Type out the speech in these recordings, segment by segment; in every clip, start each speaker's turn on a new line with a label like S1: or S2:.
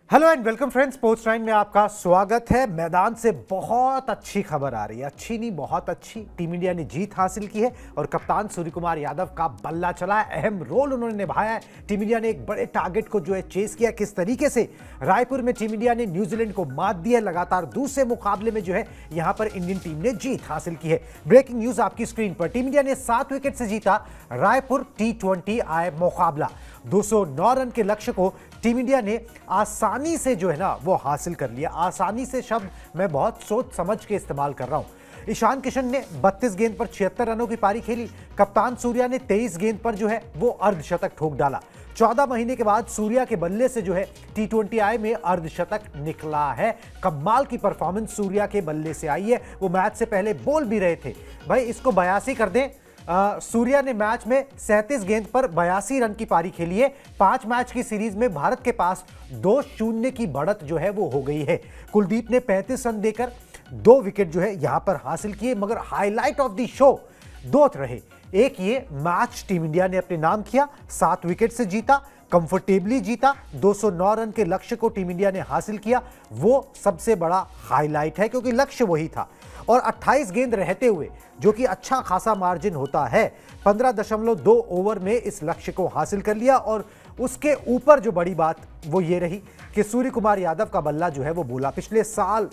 S1: Hello and welcome friends, sports line में आपका स्वागत है। मैदान से बहुत अच्छी खबर आ रही है, अच्छी नहीं बहुत अच्छी। टीम इंडिया ने जीत हासिल की है और कप्तान सूर्य कुमार यादव का बल्ला चला है, अहम रोल उन्होंने निभाया है। टीम इंडिया ने एक बड़े टारगेट को जो है चेस किया। किस तरीके से रायपुर में टीम इंडिया ने न्यूजीलैंड को मात दी है, लगातार दूसरे मुकाबले में जो है यहां पर इंडियन टीम ने जीत हासिल की है। ब्रेकिंग न्यूज आपकी स्क्रीन पर। टीम इंडिया ने 7 विकेट से जीता रायपुर T20 आई मुकाबला। 209 रन के लक्ष्य को टीम इंडिया ने आसानी से जो है ना वो हासिल कर लिया। आसानी से शब्द मैं बहुत सोच समझ के इस्तेमाल कर रहा हूं। ईशान किशन ने 32 गेंद पर 76 रनों की पारी खेली। कप्तान सूर्या ने 23 गेंद पर जो है वो अर्धशतक ठोक डाला। 14 महीने के बाद सूर्या के बल्ले से जो है T20 आई में अर्धशतक निकला है। कमाल की परफॉर्मेंस सूर्या के बल्ले से आई है। वो मैच से पहले बोल भी रहे थे भाई इसको 82 कर दें। सूर्या ने मैच में 37 गेंद पर 82 रन की पारी खेली है। 5 मैच की सीरीज में भारत के पास 2-0 की बढ़त जो है वो हो गई है। कुलदीप ने 35 रन देकर 2 विकेट जो है यहां पर हासिल किए, मगर हाईलाइट ऑफ द शो 2 रहे। एक ये मैच टीम इंडिया ने अपने नाम किया, 7 विकेट से जीता, कंफर्टेबली जीता, 209 रन के लक्ष्य को टीम इंडिया ने हासिल किया। वो सबसे बड़ा हाईलाइट है क्योंकि लक्ष्य वही था। और 28 गेंद रहते हुए, जो कि अच्छा खासा मार्जिन होता है, 15.2 ओवर में इस लक्ष्य को हासिल कर लिया। और उसके ऊपर जो बड़ी बात वो ये रही कि सूर्य कुमार यादव का बल्ला जो है वो बोला। पिछले साल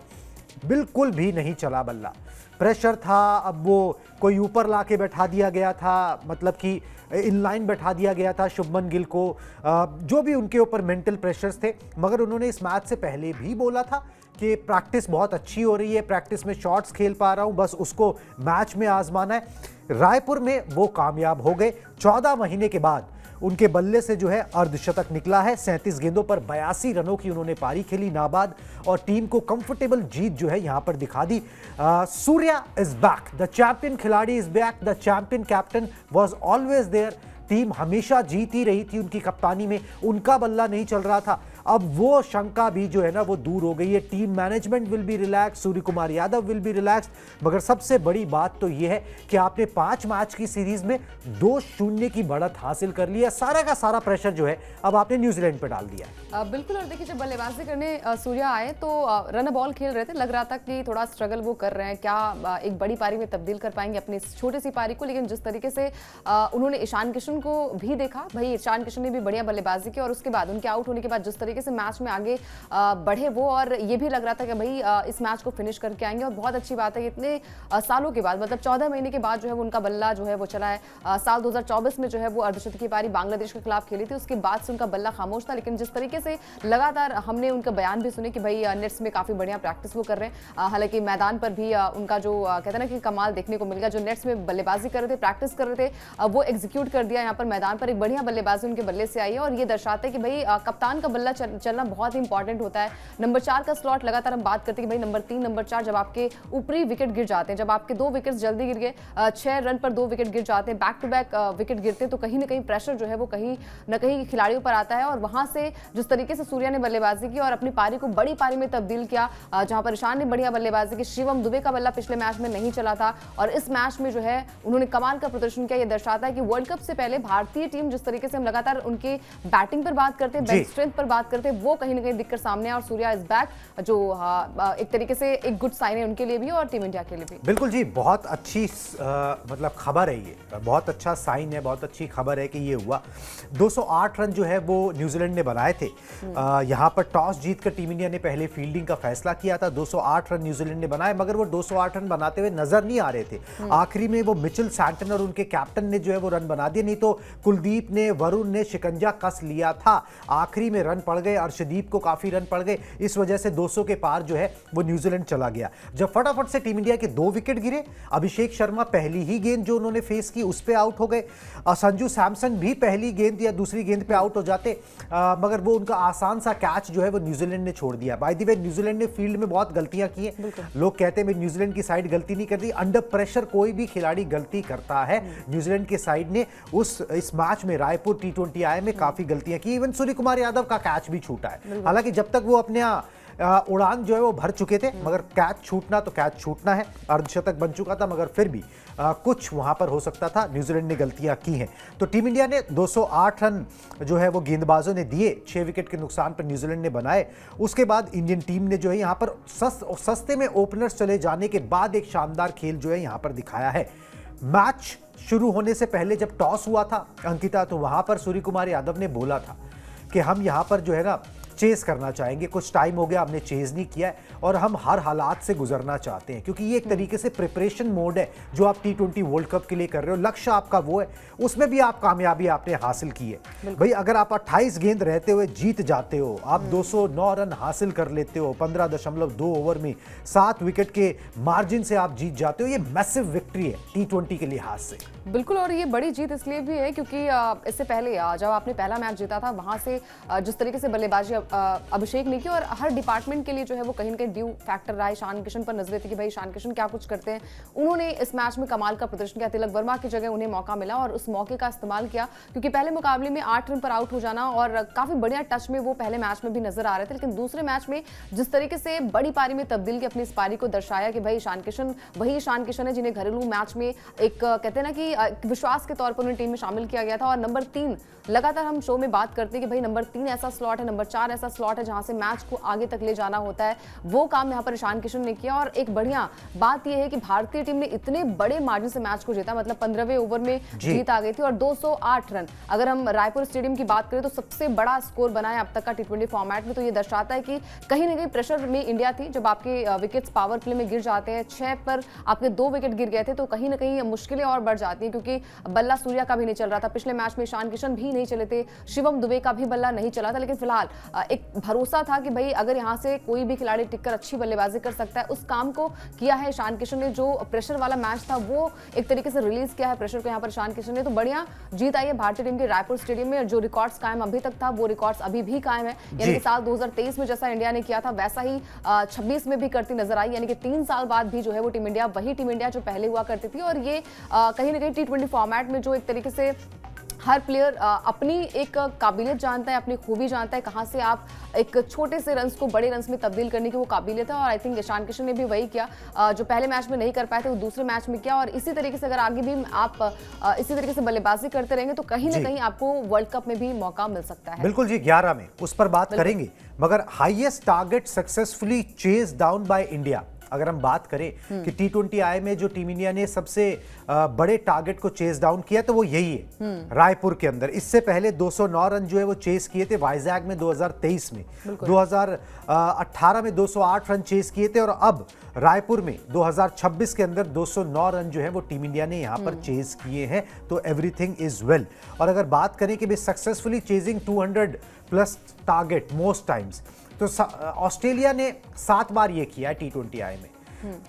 S1: बिल्कुल भी नहीं चला बल्ला, प्रेशर था। अब वो कोई ऊपर ला के बैठा दिया गया था, मतलब कि इनलाइन बैठा दिया गया था शुभमन गिल को, जो भी उनके ऊपर मेंटल प्रेशर्स थे। मगर उन्होंने इस मैच से पहले भी बोला था कि प्रैक्टिस बहुत अच्छी हो रही है, प्रैक्टिस में शॉट्स खेल पा रहा हूं, बस उसको मैच में आजमाना है। रायपुर में वो कामयाब हो गए। 14 महीने के बाद उनके बल्ले से जो है अर्धशतक निकला है। 37 गेंदों पर 82 रनों की उन्होंने पारी खेली नाबाद और टीम को कंफर्टेबल जीत जो है यहां पर दिखा दी। Surya is back, the champion खिलाड़ी is back, the champion captain was always there. Team हमेशा जीत ही रही थी उनकी कप्तानी में, उनका बल्ला नहीं चल रहा था। अब वो शंका भी जो है ना वो दूर हो गई है। Team management will be relax, Surya Kumar Yadav will be relax. मगर सबसे बड़ी बात तो ये है कि आपने 5 मैच की सीरीज में 2-0 की बढ़त हासिल कर ली है। सारा का सारा प्रेशर जो है अब आपने न्यूजीलैंड पे डाल दिया है।
S2: बिल्कुल। और देखिए, जब बल्लेबाजी करने सूर्या आए तो रन बॉल खेल रहे थे, लग रहा था कि थोड़ा स्ट्रगल वो कर रहे हैं, क्या एक बड़ी पारी में तब्दील कर पाएंगे अपनी छोटी सी पारी को। लेकिन जिस तरीके से उन्होंने ईशान किशन को भी देखा, भाई ईशान किशन ने भी बढ़िया बल्लेबाजी की और उसके बाद उनके आउट होने के बाद जिस तरीके से मैच में आगे बढ़े वो, और ये भी लग रहा था कि भाई इस मैच को फिनिश करके आएंगे। और बहुत अच्छी बात है कि इतने सालों के बाद, मतलब 14 महीने के बाद जो है उनका बल्ला जो है वो चला है। साल 2024 में जो है वो अर्धशतक की पारी बांग्लादेश के खिलाफ खेली थी, उसके बाद से उनका बल्ला खामोश था। लेकिन जिस तरीके से लगातार हमने उनका बयान भी सुने कि भाई नेट्स में काफी बढ़िया प्रैक्टिस वो कर रहे हैं। हालांकि मैदान पर भी उनका जो कहते हैं ना कि कमाल देखने को मिल गया। जो नेट्स में बल्लेबाजी कर रहे थे, प्रैक्टिस कर रहे थे, वो एग्जीक्यूट कर दिया। यहाँ पर मैदान पर एक बढ़िया बल्लेबाजी उनके बल्ले से आई है और ये दर्शाते हैं कि भाई कप्तान का बल्ला चलना बहुत ही इंपॉर्टेंट होता है। नंबर 4 का स्लॉट लगातार हम बात करते हैं कि भाई नंबर 3 नंबर 4 जब आपके ऊपरी विकेट गिर जाते हैं, जब आपके 2 विकेट जल्दी गिर गए, 6 रन पर 2 विकेट गिर जाते हैं, बैक टू बैक विकेट गिरते हैं, तो कहीं ना कहीं प्रेशर जो है वो कहीं ना कहीं खिलाड़ियों पर आता है। और वहां से जिस तरीके से सूर्या ने बल्लेबाजी की और अपनी पारी को बड़ी पारी में तब्दील किया, जहां पर ईशान ने बढ़िया बल्लेबाजी की। शिवम दुबे का बल्ला पिछले मैच में नहीं चला था और इस मैच में जो है उन्होंने कमाल का प्रदर्शन किया। यह दर्शाता है कि वर्ल्ड कप से पहले भारतीय टीम जिस तरीके से हम लगातार उनके बैटिंग पर बात करते हैं, बेंच स्ट्रेंथ पर बात करते हैं, वो कहीं ना कहीं दिक्कत सामने है। और सूर्या इज बैक, जो एक तरीके से एक गुड साइन है उनके लिए भी और टीम इंडिया के लिए भी। बिल्कुल जी,
S1: बहुत अच्छी मतलब खबर है ये, बहुत अच्छा साइन है, बहुत अच्छी खबर है कि ये हुआ। 208 रन जो है वो न्यूजीलैंड ने बनाए थे। यहाँ पर टॉस जीतकर टीम इंडिया ने पहले फील्डिंग का फैसला किया था। 208 रन न्यूजीलैंड ने बनाए, मगर वो 208 रन बनाते हुए नजर नहीं आ रहे थे। आखिरी में वो मिचेल सैंटन और उनके कैप्टन ने जो है वो रन बना दिए, नहीं तो कुलदीप ने, वरुण ने शिकंजा कस लिया था। आखिरी में रन पड़ गए, अर्शदीप को काफी रन पड़ गए, इस वजह से 200 के पार जो है वो न्यूजीलैंड चला गया। जब फटाफट से टीम इंडिया के 2 विकेट गिरे, अभिषेक शर्मा पहली ही गेंद जो उन्होंने फेस की उस पे आउट हो गए। संजू सैमसन भी पहली गेंद या दूसरी गेंद पे आउट हो जाते, मगर वो उनका आसान सा कैच जो है वो न्यूजीलैंड ने छोड़ दिया। बाय द वे, न्यूजीलैंड ने फील्ड में बहुत गलतियां की हैं। लोग कहते हैं न्यूजीलैंड की साइड गलती नहीं करती, अंडर प्रेशर कोई भी खिलाड़ी गलती करता है। न्यूजीलैंड की साइड ने इस मैच में रायपुर T20 आई में काफी गलतियां की। इवन सूर्य कुमार यादव का कैच भी छूटा है। हालांकि जब तक वो अपने उड़ान जो है वो भर चुके थे, मगर कैच छूटना तो कैच छूटना है। अर्धशतक बन चुका था, मगर फिर भी कुछ वहां पर हो सकता था। न्यूजीलैंड ने गलतियां की हैं। तो टीम इंडिया ने 208 रन जो है वो गेंदबाजों ने दिए, 6 विकेट के नुकसान पर न्यूजीलैंड ने बनाए। उसके बाद इंडियन टीम ने जो है यहाँ पर सस्ते में ओपनर्स चले जाने के बाद एक शानदार खेल जो है यहाँ पर दिखाया है। मैच शुरू होने से पहले जब टॉस हुआ था अंकिता, तो वहां पर सूर्य कुमार यादव ने बोला था कि हम यहां पर जो है ना चेस करना चाहेंगे। कुछ टाइम हो गया हमने चेज नहीं किया है और हम हर हालात से गुजरना चाहते हैं, क्योंकि ये एक तरीके से प्रिपरेशन मोड है जो आप T20 वर्ल्ड कप के लिए कर रहे हो। लक्ष्य आपका वो है, उसमें भी आप कामयाबी आपने हासिल की है। भाई अगर आप 28 गेंद रहते हुए जीत जाते हो, आप 209 रन हासिल कर लेते हो 15.2 ओवर में, 7 विकेट के मार्जिन से आप जीत जाते हो, ये मैसिव विक्ट्री है T20 के लिहाज से।
S2: बिल्कुल, और ये बड़ी जीत इसलिए भी है क्योंकि इससे पहले जब आपने पहला मैच जीता था, वहां से जिस तरीके से बल्लेबाजी अभिषेक ने की, और हर डिपार्टमेंट के लिए जो है वो कहीं ना कहीं ड्यू फैक्टर रहा है। ईशान किशन पर नजरें थी कि भाई ईशान किशन क्या कुछ करते हैं। उन्होंने इस मैच में कमाल का प्रदर्शन किया। तिलक वर्मा की जगह उन्हें मौका मिला और उस मौके का इस्तेमाल किया, क्योंकि पहले मुकाबले में 8 रन पर आउट हो जाना और काफी बढ़िया टच में वो पहले मैच में भी नजर आ रहे थे, लेकिन दूसरे मैच में जिस तरीके से बड़ी पारी में तब्दील की अपनी इस पारी को दर्शाया कि भाई ईशान किशन वही ईशान किशन है जिन्हें घरेलू मैच में एक कहते हैं ना कि विश्वास के तौर पर उन्हें टीम में शामिल किया गया था। और नंबर 3 लगातार हम शो में बात करते हैं कि भाई नंबर 3 ऐसा स्लॉट है, नंबर 4 ऐसा स्लॉट है जहां से मैच को आगे तक ले जाना होता है। वो काम यहां पर ईशान किशन ने किया। और एक बढ़िया बात यह है कि भारतीय टीम ने इतने बड़े मार्जिन से मैच को जीता, मतलब 15वें ओवर में जीत आ गई थी और 208 रन। अगर हम रायपुर स्टेडियम की बात करें तो सबसे बड़ा स्कोर बनाया अब तक का T20 फॉर्मेट में। तो ये दर्शाता है कि कहीं ना कहीं प्रेशर में इंडिया थी। जब आपके विकेट्स पावर प्ले में गिर जाते हैं, 6 पर आपके 2 विकेट गिर गए थे, तो कहीं ना कहीं मुश्किलें और बढ़ जाती हैं, क्योंकि बल्ला सूर्या का भी नहीं चल रहा था। पिछले मैच में ईशान किशन भी नहीं चले थे, शिवम दुबे का भी बल्ला नहीं चला था, लेकिन फिलहाल एक भरोसा था कि भाई अगर यहां से कोई भी खिलाड़ी टिककर अच्छी बल्लेबाजी कर सकता है। उस काम को किया है ईशान किशन ने। जो प्रेशर वाला मैच था वो एक तरीके से रिलीज किया है प्रेशर को यहां पर ईशान किशन ने। तो बढ़िया जीत आई है भारतीय टीम के रायपुर स्टेडियम में। जो रिकॉर्ड्स कायम अभी तक था वो रिकॉर्ड्स अभी भी कायम है, यानी कि साल 2023 में जैसा इंडिया ने किया था वैसा ही 26 में भी करती नजर आई, यानी कि 3 साल बाद भी जो है वो टीम इंडिया वही टीम इंडिया जो पहले हुआ करती थी। और ये कहीं ना कहीं T20 फॉर्मेट में जो एक तरीके से हर प्लेयर अपनी एक काबिलियत जानता है, अपनी खूबी जानता है, कहां से आप एक छोटे से रन्स को बड़े रन्स में तब्दील करने की वो काबिलियत है। और आई थिंक ईशान किशन ने भी वही किया, जो पहले मैच में नहीं कर पाए थे वो दूसरे मैच में किया। और इसी तरीके से अगर आगे भी आप इसी तरीके से बल्लेबाजी करते रहेंगे तो कहीं ना कहीं आपको वर्ल्ड कप में भी मौका मिल सकता है।
S1: बिल्कुल जी, 11 में उस पर बात करेंगे। मगर highest target successfully chase down by India, अगर हम बात करें कि T20I में जो टीम इंडिया ने सबसे बड़े टारगेट को चेस डाउन किया तो वो यही है, रायपुर के अंदर। इससे पहले 209 रन जो है वो चेस किए थे वाइजैग में 2023 में, 2018 में 208 रन चेस किए थे, और अब रायपुर में 2026 के अंदर 209 रन जो है वो टीम इंडिया ने यहां पर चेस किए हैं। तो एवरीथिंग इज वेल। और अगर बात करें कि successfully chasing 200+ target most times, तो ऑस्ट्रेलिया ने 7 बार ये किया है T20I में।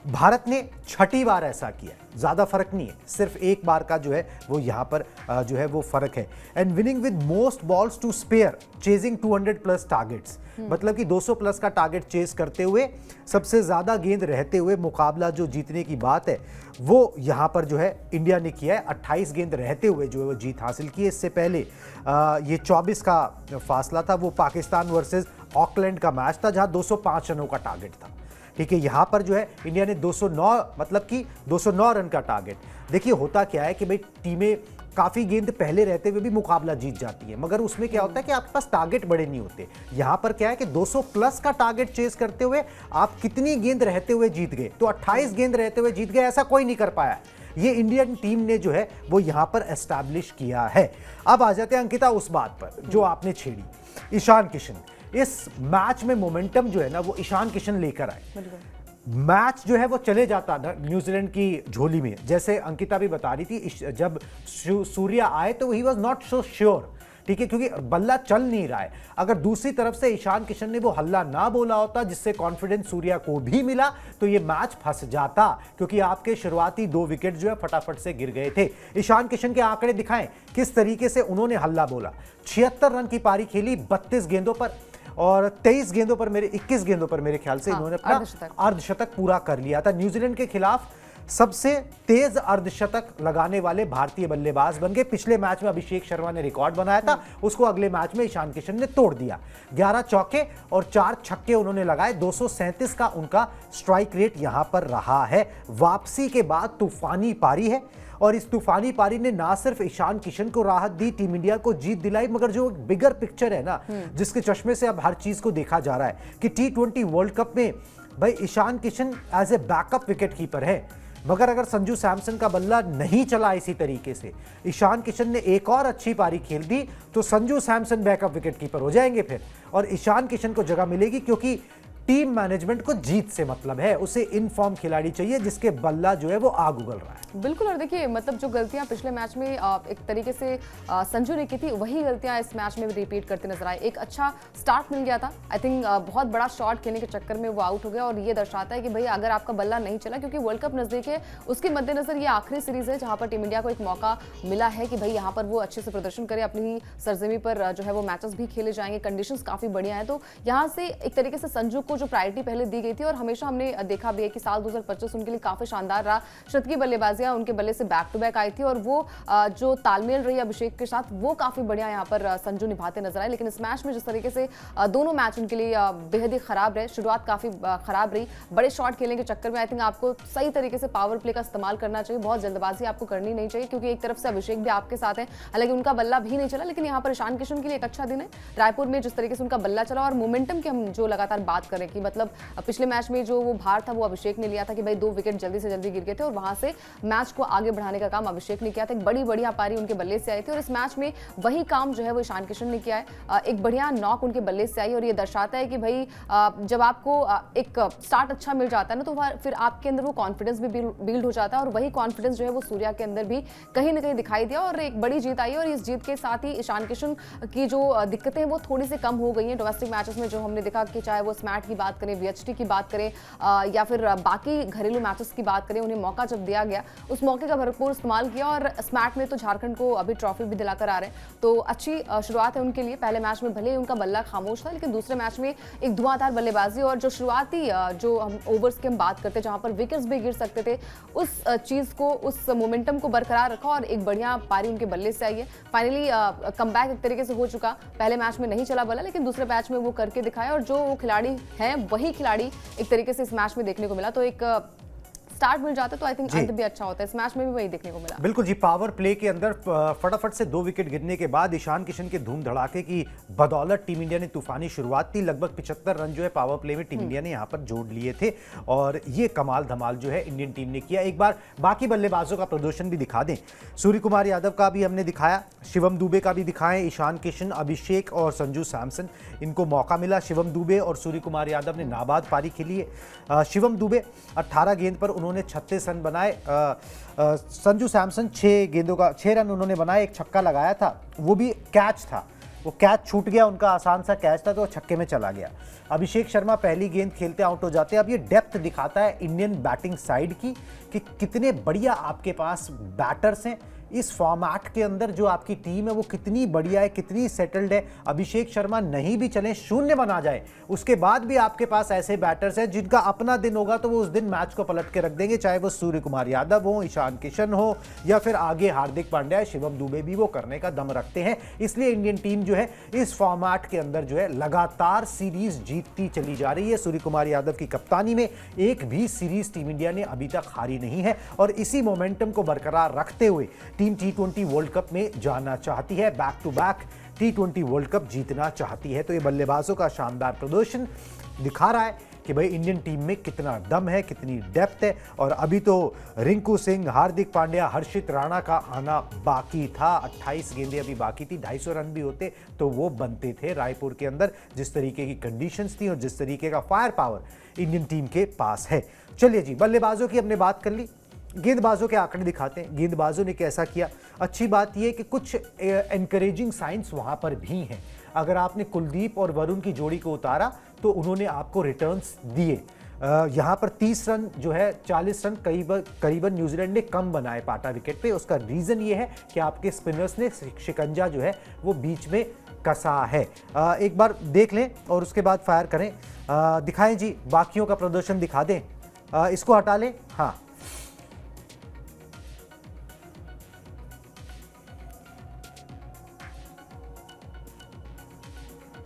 S1: भारत ने 6ठी बार ऐसा किया। ज्यादा फर्क नहीं है, सिर्फ एक बार का जो है वो यहां पर जो है वो फर्क है। And winning with most balls to spare, chasing 200+ targets, मतलब कि 200+ का टारगेट चेस करते हुए सबसे ज्यादा गेंद रहते हुए मुकाबला जो जीतने की बात है वो यहां पर जो है इंडिया ने किया है। 28 गेंद रहते हुए जो है वो जीत हासिल की है। इससे पहले ये 24 का फासला था, वो पाकिस्तान वर्सेस ऑकलैंड का मैच था जहां 205 रनों का टारगेट था। ठीक है, यहां पर जो है इंडिया ने 209, मतलब कि 209 रन का टारगेट। देखिए होता क्या है कि भाई टीमें काफी गेंद पहले रहते हुए भी मुकाबला जीत जाती है, मगर उसमें क्या होता है कि आपके पास टारगेट बड़े नहीं होते। यहां पर क्या है कि 200+ का टारगेट चेस करते हुए आप कितनी गेंद रहते हुए जीत गए, तो 28 गेंद रहते हुए जीत गए, ऐसा कोई नहीं कर पाया। ये इंडियन टीम ने जो है वो यहां पर एस्टैब्लिश किया है। अब आ जाते हैं अंकिता उस बात पर जो आपने छेड़ी, ईशान किशन। इस मैच में मोमेंटम जो है ना वो ईशान किशन लेकर आए। मैच जो है वो चले जाता न्यूजीलैंड की झोली में। जैसे अंकिता भी बता रही थी, जब सूर्या आए तो he was not so sure, ठीक है, क्योंकि बल्ला चल नहीं रहा है। अगर दूसरी तरफ से ईशान किशन ने वो हल्ला ना बोला होता जिससे कॉन्फिडेंस सूर्या को भी मिला तो ये मैच फंस जाता, क्योंकि आपके शुरुआती 2 विकेट जो है फटाफट से गिर गए थे। ईशान किशन के आंकड़े दिखाएं किस तरीके से उन्होंने हल्ला बोला। 76 रन की पारी खेली 32 गेंदों पर, और 21 गेंदों पर 21 गेंदों पर मेरे ख्याल से इन्होंने अपना अर्धशतक पूरा कर लिया था। न्यूजीलैंड के खिलाफ सबसे तेज अर्धशतक लगाने वाले भारतीय बल्लेबाज बन गए। पिछले मैच में अभिषेक शर्मा ने रिकॉर्ड बनाया था, उसको अगले मैच में ईशान किशन ने तोड़ दिया। 11 चौके और 4 छक्के उन्होंने लगाए। 237 का उनका स्ट्राइक रेट यहां पर रहा है। वापसी के बाद तूफानी पारी है और इस तूफानी पारी ने ना सिर्फ ईशान किशन को राहत दी, टीम इंडिया को जीत दिलाई, मगर जो बिगर पिक्चर है ना, जिसके चश्मे से अब हर चीज को देखा जा रहा है कि T20 वर्ल्ड कप में भाई Ishan Kishan as a backup wicket keeper है, मगर अगर संजू सैमसन का बल्ला नहीं चला इसी तरीके से, ईशान किशन ने एक और अच्छी पारी खेल दी, तो Sanju Samson backup wicket keeper हो जाएंगे फिर, और ईशान किशन को जगह मिलेगी, क्योंकि टीम मैनेजमेंट को जीत से मतलब है। उसे इन फॉर्म खिलाड़ी चाहिए जिसके बल्ला जो है वो आग उगल रहा है।
S2: बिल्कुल, और देखिए मतलब जो गलतियां पिछले मैच में एक तरीके से संजू ने की थी, वही गलतियां इस मैच में भी रिपीट करते नजर आए। एक अच्छा स्टार्ट मिल गया था, आई थिंक बहुत बड़ा शॉट खेलने के चक्कर में वो आउट हो गया, और ये दर्शाता है कि भाई अगर आपका बल्ला नहीं चला, क्योंकि वर्ल्ड कप नजदीक है, उसके मद्देनजर ये आखिरी सीरीज है जहां पर टीम इंडिया को एक मौका मिला है कि भाई यहाँ पर वो अच्छे से प्रदर्शन करे, अपनी सरजमी पर जो है वो मैचेस भी खेले जाएंगे, कंडीशंस काफी बढ़िया है। तो यहाँ से एक तरीके से संजू को जो प्रायोरिटी पहले दी गई थी, और हमेशा हमने देखा भी है कि साल 2025 उनके लिए काफी शानदार रहा। शतकीय बल्लेबाजियां उनके बल्ले से बैक टू बैक आई थी, और वो जो तालमेल रही अभिषेक के साथ, वो काफी बढ़िया यहाँ पर संजू निभाते नजर आए। लेकिन इस मैच में जिस तरीके से दोनों मैच उनके लिए बेहद ही खराब रहे, शुरुआत काफी खराब रही, बड़े शॉट खेलने के चक्कर में आई थिंक आपको सही तरीके से पावर प्ले का इस्तेमाल करना चाहिए, बहुत जल्दबाजी आपको करनी नहीं चाहिए, क्योंकि एक तरफ से अभिषेक भी आपके साथ है, हालांकि उनका बल्ला भी नहीं चला, लेकिन यहाँ पर ईशान किशन के लिए एक अच्छा दिन है। रायपुर में जिस तरीके से उनका बल्ला चला, और मोमेंटम की हम जो लगातार बात करें कि मतलब पिछले मैच में जो वो भार था वो अभिषेक ने लिया था कि भाई 2 विकेट जल्दी से जल्दी गिर गए थे, और वहां से मैच को आगे बढ़ाने का काम अभिषेक ने किया था। एक बड़ी बढ़िया पारी उनके बल्ले से आई थी, और इस मैच में वही काम जो है वो ईशान किशन ने किया है। एक बढ़िया नॉक उनके बल्ले से आई, और ये दर्शाता है कि भाई जब आपको एक स्टार्ट अच्छा मिल जाता है ना, तो फिर आपके अंदर वो कॉन्फिडेंस भी बिल्ड हो जाता है, और वही कॉन्फिडेंस जो है वो सूर्या के अंदर भी कहीं ना कहीं दिखाई दिया, और एक बड़ी जीत आई। और इस जीत के साथ ही ईशान किशन की जो दिक्कतें हैं वो थोड़ी सी कम हो गई हैं डोमेस्टिक मैचेस में, जो हमने देखा कि चाहे वो स्मैट की बात करें, वीएचटी की बात करें, या फिर बाकी घरेलू मैचेस की बात करें, उन्हें मौका जब दिया गया उस मौके का भरपूर इस्तेमाल किया, और स्मैट में तो झारखंड को अभी ट्रॉफी भी दिलाकर आ रहे हैं, तो अच्छी शुरुआत है उनके लिए। पहले मैच में भले ही उनका बल्ला खामोश था, लेकिन दूसरे मैच में एक धुआंधार बल्लेबाजी, और जो शुरुआती जो हम ओवर्स की हम बात करते जहां पर विकेट्स भी गिर सकते थे, उस चीज को, उस मोमेंटम को बरकरार रखा, और एक बढ़िया पारी उनके बल्ले से आई है। फाइनली कमबैक एक तरीके से हो चुका, पहले मैच में नहीं चला बल्ला, लेकिन दूसरे मैच में वो करके दिखाया, और जो वो खिलाड़ी हैं वही खिलाड़ी एक तरीके से इस मैच में देखने को मिला। तो एक स्टार्ट मिल जाता तो आई थिंक अंत भी अच्छा होता है। इस मैच में भी वही देखने को मिला।
S1: बिल्कुल जी, पावर प्ले के अंदर फटाफट से 2 विकेट गिरने के बाद ईशान किशन के धूम धड़ाके की बदौलत टीम इंडिया ने तूफानी शुरुआत थी। लगभग 75 रन जो है पावर प्ले में टीम इंडिया ने यहां पर जोड़ लिए थे, और ये कमाल धमाल जो है इंडियन टीम ने किया। एक बार बाकी बल्लेबाजों का प्रदर्शन भी दिखा दें। सूर्य कुमार यादव का भी हमने दिखाया, शिवम दुबे का भी दिखाएं, ईशान किशन, अभिषेक और संजू सैमसन, इनको मौका मिला। शिवम दुबे और सूर्य कुमार यादव ने नाबाद पारी खेली है। शिवम दुबे 18 गेंद पर उन्होंने 36 रन बनाए। संजू सैमसन 6 रन उन्होंने बनाए, एक छक्का लगाया था, वो भी कैच था, वो कैच छूट गया, उनका आसान सा कैच था तो छक्के में चला गया। अभिषेक शर्मा पहली गेंद खेलते आउट हो जाते हैं। अब ये डेप्थ दिखाता है इंडियन बैटिंग साइड की कि कितने बढ़िया आपके पास बैटर्स हैं। इस फॉर्मेट के अंदर जो आपकी टीम है वो कितनी बढ़िया है, कितनी सेटल्ड है। अभिषेक शर्मा नहीं भी चले, शून्य बना जाए, उसके बाद भी आपके पास ऐसे बैटर्स हैं जिनका अपना दिन होगा तो वो उस दिन मैच को पलट के रख देंगे, चाहे वो सूर्य कुमार यादव हो, ईशान किशन हो, या फिर आगे हार्दिक पांड्या, शिवम दुबे भी वो करने का दम रखते हैं। इसलिए इंडियन टीम जो है इस फॉर्मेट के अंदर जो है लगातार सीरीज जीतती चली जा रही है। सूर्य कुमार यादव की कप्तानी में एक भी सीरीज टीम इंडिया ने अभी तक हारी नहीं है, और इसी मोमेंटम को बरकरार रखते हुए टीम T20 वर्ल्ड कप में जाना चाहती है, back to back T20 world cup जीतना चाहती है। तो ये बल्लेबाजों का शानदार प्रदर्शन दिखा रहा है कि भाई इंडियन टीम में कितना दम है, कितनी डेप्थ है। और अभी तो रिंकू सिंह, हार्दिक पांड्या, हर्षित राणा का आना बाकी था। 28 गेंदें अभी बाकी थी, 250 रन भी होते तो वो बनते थे रायपुर के अंदर, जिस तरीके की कंडीशंस थी और जिस तरीके का फायर पावर इंडियन टीम के पास है। चलिए जी, बल्लेबाजों की हमने बात कर ली, गेंदबाजों के आंकड़े दिखाते हैं। गेंदबाजों ने कैसा किया? अच्छी बात यह कि कुछ एनकरेजिंग साइंस वहां पर भी हैं। अगर आपने कुलदीप और वरुण की जोड़ी को उतारा तो उन्होंने आपको रिटर्न्स दिए। यहाँ पर 30 रन जो है, 40 रन करीबन न्यूजीलैंड ने कम बनाए पाटा विकेट पे। उसका रीज़न ये है कि आपके स्पिनर्स ने शिकंजा जो है वो बीच में कसा है। एक बार देख लें और उसके बाद फायर करें। दिखाएं जी, बाकियों का प्रदर्शन दिखा दें, इसको हटा लें। हाँ,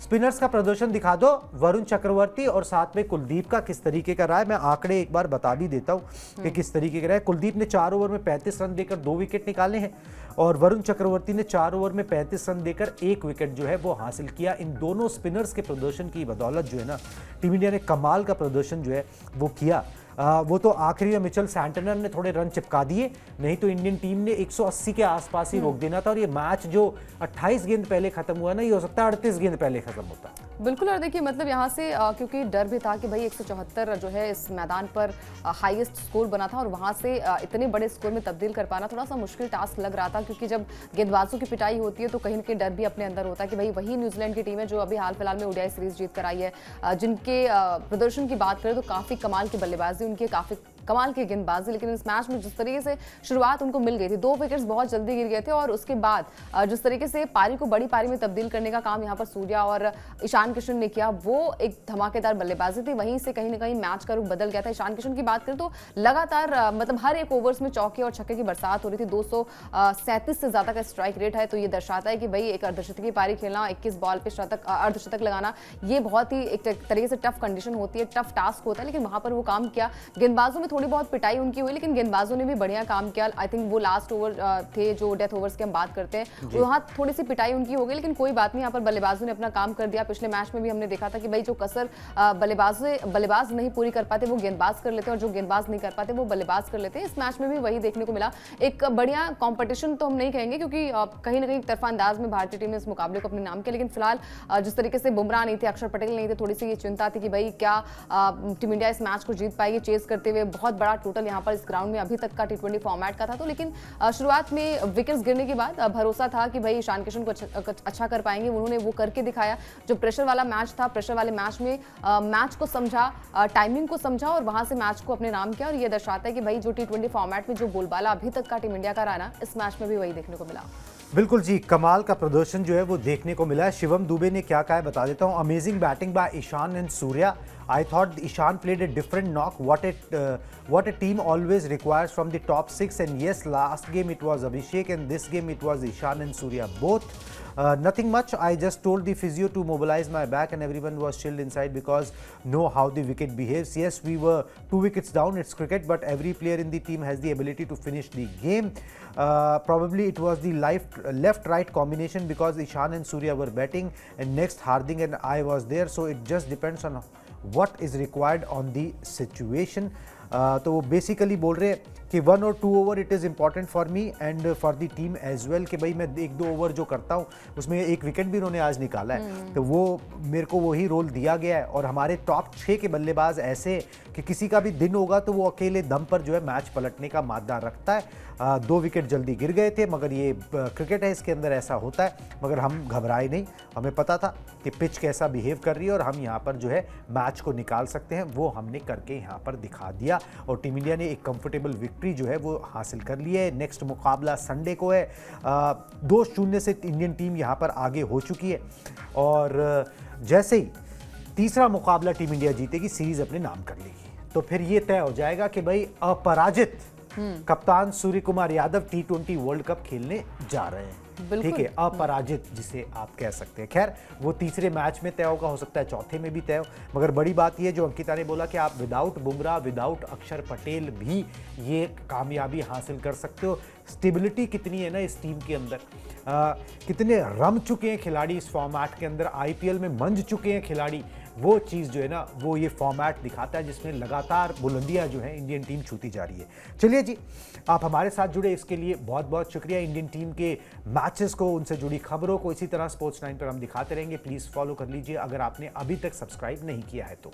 S1: स्पिनर्स का प्रदर्शन दिखा दो, वरुण चक्रवर्ती और साथ में कुलदीप का किस तरीके का रहा है। मैं आंकड़े एक बार बता भी देता हूं कि किस तरीके का रहा है। कुलदीप ने 4 ओवर में 35 रन देकर 2 विकेट निकाले हैं और वरुण चक्रवर्ती ने 4 ओवर में 35 रन देकर 1 विकेट जो है वो हासिल किया। इन दोनों स्पिनर्स के प्रदर्शन की बदौलत जो है ना, टीम इंडिया ने कमाल का प्रदर्शन जो है वो किया। वो तो आखिरी में मिचेल सैंटनर ने थोड़े रन चिपका दिए, नहीं तो इंडियन टीम ने 180 के आसपास ही रोक देना था। और ये मैच जो 28 गेंद पहले खत्म हुआ ना, ये हो सकता है 38 गेंद पहले खत्म होता।
S2: बिल्कुल। और देखिए मतलब यहाँ से क्योंकि डर भी था कि भाई 174 जो है इस मैदान पर हाईएस्ट स्कोर बना था और वहाँ से इतने बड़े स्कोर में तब्दील कर पाना थोड़ा सा मुश्किल टास्क लग रहा था, क्योंकि जब गेंदबाजों की पिटाई होती है तो कहीं ना कहीं डर भी अपने अंदर होता है कि भाई वही न्यूजीलैंड की टीम है जो अभी हाल फिलहाल में ओडीआई सीरीज जीत कर आई है, जिनके प्रदर्शन की बात करें तो काफ़ी कमाल की बल्लेबाजी उनकी, काफ़ी कमाल की गेंदबाजी। लेकिन इस मैच में जिस तरीके से शुरुआत उनको मिल गई थी, 2 विकेट्स बहुत जल्दी गिर गए थे और उसके बाद जिस तरीके से पारी को बड़ी पारी में तब्दील करने का काम यहाँ पर सूर्या और ईशान किशन ने किया, वो एक धमाकेदार बल्लेबाजी थी। वहीं से कहीं ना कहीं मैच का रुख बदल गया था। ईशान किशन की बात करें तो लगातार मतलब हर एक ओवर्स में चौके और छक्के की बरसात हो रही थी। 237 से ज्यादा का स्ट्राइक रेट है, तो ये दर्शाता है कि भाई एक अर्धशतकीय पारी खेलना, 21 बॉल पे अर्धशतक लगाना, ये बहुत ही एक तरीके से टफ कंडीशन होती है, टफ टास्क होता है। लेकिन वहां पर वो काम किया। गेंदबाजों में थोड़ी बहुत पिटाई उनकी हुई, लेकिन गेंदबाजों ने भी बढ़िया काम किया। आई थिंक वो लास्ट ओवर थे जो डेथ ओवर्स की हम बात करते हैं, वहाँ थोड़ी सी पिटाई उनकी हो गई, लेकिन कोई बात नहीं, यहाँ पर बल्लेबाजों ने अपना काम कर दिया। पिछले मैच में भी हमने देखा था कि भाई जो कसर बल्लेबाज नहीं पूरी कर पाते वो गेंदबाज कर लेते हैं और जो गेंदबाज नहीं कर पाते वो बल्लेबाज कर लेते हैं। इस मैच में भी वही देखने को मिला। एक बढ़िया कंपटीशन तो हम नहीं कहेंगे, क्योंकि कहीं ना कहीं तरफा अंदाज में भारतीय टीम ने इस मुकाबले को अपने नाम किया, लेकिन फिलहाल जिस तरीके से बुमराह नहीं थे, अक्षर पटेल नहीं थे, थोड़ी सी ये चिंता थी कि भाई क्या टीम इंडिया इस मैच को जीत पाएगी। चेस करते हुए बहुत बड़ा टोटल यहाँ पर इस ग्राउंड में अभी तक का T20 फॉर्मेट का था, तो लेकिन शुरुआत में विकेट्स गिरने के बाद भरोसा था कि भाई ईशान किशन को अच्छा कर पाएंगे। उन्होंने वो करके दिखाया। जो प्रेशर वाला मैच था, प्रेशर वाले मैच में मैच को समझा, टाइमिंग को समझा और वहां से मैच को अपने नाम किया। और ये दर्शाता है कि भाई जो T20 फॉर्मेट में जो बोलबाला अभी तक का टीम इंडिया का रहा ना, इस मैच में भी वही देखने को मिला।
S1: बिल्कुल जी, कमाल का प्रदर्शन जो है वो देखने को मिला है। शिवम दुबे ने क्या कहा है बता देता हूँ। Amazing batting by Ishan and Surya. I thought Ishan played a different knock. What a team always requires from the top 6. And yes, last game it was Abhishek, and this game it was Ishan and Surya both. Nothing much. I just told the physio to mobilize my back, and everyone was chilled inside because know how the wicket behaves. Yes, we were 2 wickets down. It's cricket, but every player in the team has the ability to finish the game. Probably it was the left-right combination because Ishan and Surya were batting, and next Harding and I was there. So it just depends on what is required on the situation. तो वो basically बोल रहे हैं कि 1 और 2 over it is important for me and for the team as well, कि भाई मैं 1-2 ओवर जो करता हूँ उसमें 1 विकेट भी उन्होंने आज निकाला है, तो वो मेरे को वही रोल दिया गया है। और हमारे टॉप 6 के बल्लेबाज ऐसे कि किसी का भी दिन होगा तो वो अकेले दम पर जो है मैच पलटने का मादा रखता है। 2 विकेट जल्दी गिर गए थे, मगर ये क्रिकेट है, इसके अंदर ऐसा होता है। मगर हम घबराए नहीं, हमें पता था कि पिच कैसा बिहेव कर रही है और हम यहाँ पर जो है मैच को निकाल सकते हैं, वो हमने करके यहाँ पर दिखा दिया। और टीम इंडिया ने एक कंफर्टेबल विक्ट्री जो है वो हासिल कर ली है। नेक्स्ट मुकाबला संडे को है। 2-0 से इंडियन टीम यहाँ पर आगे हो चुकी है और जैसे ही तीसरा मुकाबला टीम इंडिया जीतेगी, सीरीज अपने नाम कर लेगी, तो फिर ये तय हो जाएगा कि भाई अपराजित कप्तान Surya Kumar Yadav T20 world cup खेलने जा रहे हैं। ठीक है, अपराजित जिसे आप कह सकते हैं। खैर, वो तीसरे मैच में तय होगा, हो सकता है चौथे में भी तय हो। मगर बड़ी बात यह जो अंकिता ने बोला कि आप विदाउट बुमराह, विदाउट अक्षर पटेल भी ये कामयाबी हासिल कर सकते हो। स्टेबिलिटी कितनी है ना इस टीम के अंदर, कितने रम चुके हैं खिलाड़ी इस फॉर्मेट के अंदर, IPL में मंज चुके हैं खिलाड़ी, वो चीज़ जो है ना वो ये फॉर्मेट दिखाता है जिसमें लगातार बुलंदियां जो है इंडियन टीम छूती जा रही है। चलिए जी, आप हमारे साथ जुड़े इसके लिए बहुत बहुत शुक्रिया। इंडियन टीम के मैचेस को, उनसे जुड़ी खबरों को इसी तरह स्पोर्ट्स 9 पर हम दिखाते रहेंगे। प्लीज़ फॉलो कर लीजिए अगर आपने अभी तक सब्सक्राइब नहीं किया है तो।